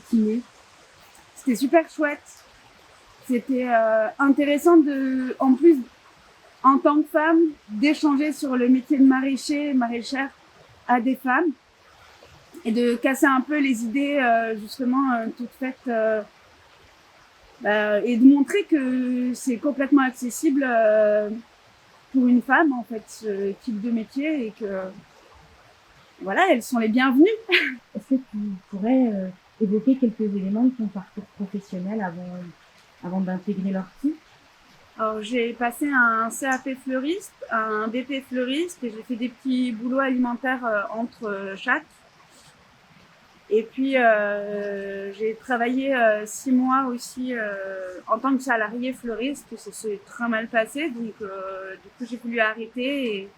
kiné? C'était super chouette. C'était intéressant en plus, en tant que femme, d'échanger sur le métier de maraîchère à des femmes et de casser un peu les idées justement toutes faites et de montrer que c'est complètement accessible pour une femme en fait ce type de métier et que voilà, elles sont les bienvenues. Est-ce que tu pourrais évoquer quelques éléments de ton parcours professionnel avant d'intégrer l'ortie? Alors j'ai passé un CAP fleuriste, un BP fleuriste et j'ai fait des petits boulots alimentaires entre chaque. Et puis j'ai travaillé 6 mois aussi en tant que salarié fleuriste. Ça s'est très mal passé, donc du coup j'ai voulu arrêter et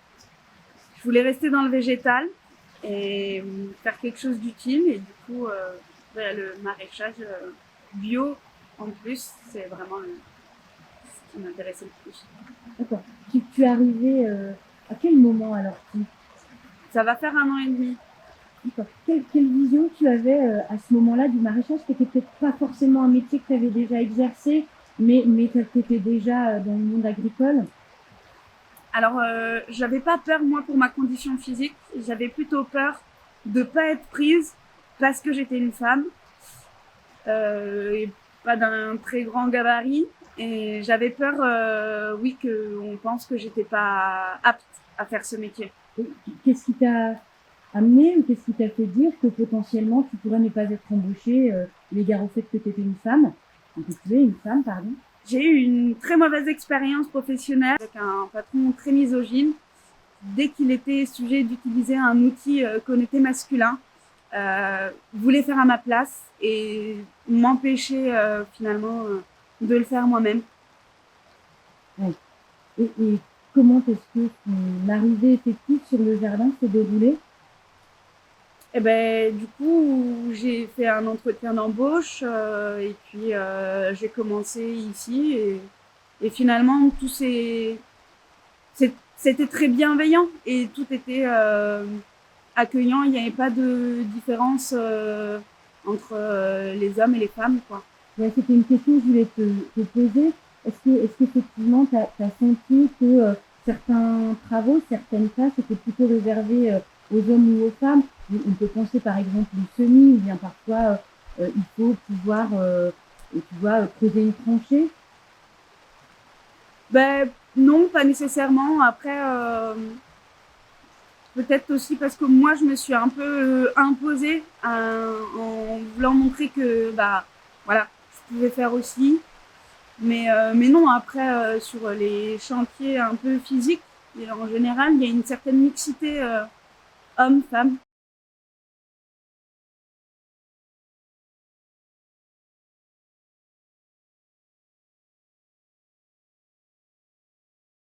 je voulais rester dans le végétal et faire quelque chose d'utile. Et du coup le maraîchage bio en plus, c'est vraiment ce qui m'intéressait le plus. D'accord. Tu es arrivé à quel moment à l'ortie? Ça va faire 1 an et demi. D'accord. Quelle vision tu avais à ce moment-là du maraîchage, qui n'était peut-être pas forcément un métier que tu avais déjà exercé, mais tu étais déjà dans le monde agricole? Alors, j'avais pas peur, moi, pour ma condition physique. J'avais plutôt peur de pas être prise parce que j'étais une femme et pas d'un très grand gabarit. Et j'avais peur, oui, qu'on pense que j'étais pas apte à faire ce métier. Et qu'est-ce qui t'a amené, ou qu'est-ce qui t'a fait dire que potentiellement tu pourrais ne pas être embauchée, l'égard au fait que tu étais une femme, que tu es une femme, pardon? J'ai eu une très mauvaise expérience professionnelle avec un patron très misogyne. Dès qu'il était sujet d'utiliser un outil connoté masculin, voulait faire à ma place et m'empêcher finalement de le faire moi-même. Ouais. Et comment est-ce que ton arrivée effective sur le jardin s'est déroulée? Et ben du coup j'ai fait un entretien d'embauche et puis j'ai commencé ici et finalement c'était très bienveillant et tout était accueillant. Il n'y avait pas de différence entre les hommes et les femmes, quoi. Ouais, c'était une question que je voulais te poser. Est-ce qu'effectivement tu as senti que certains travaux, certaines tâches étaient plutôt réservées aux hommes ou aux femmes? On peut penser par exemple une semis, ou bien parfois il faut pouvoir tu vois, creuser une tranchée. Ben non, pas nécessairement. Après, peut-être aussi parce que moi, je me suis un peu imposée en voulant montrer que, bah, voilà, je pouvais faire aussi. Mais non, après, sur les chantiers un peu physiques, et en général, il y a une certaine mixité homme-femme.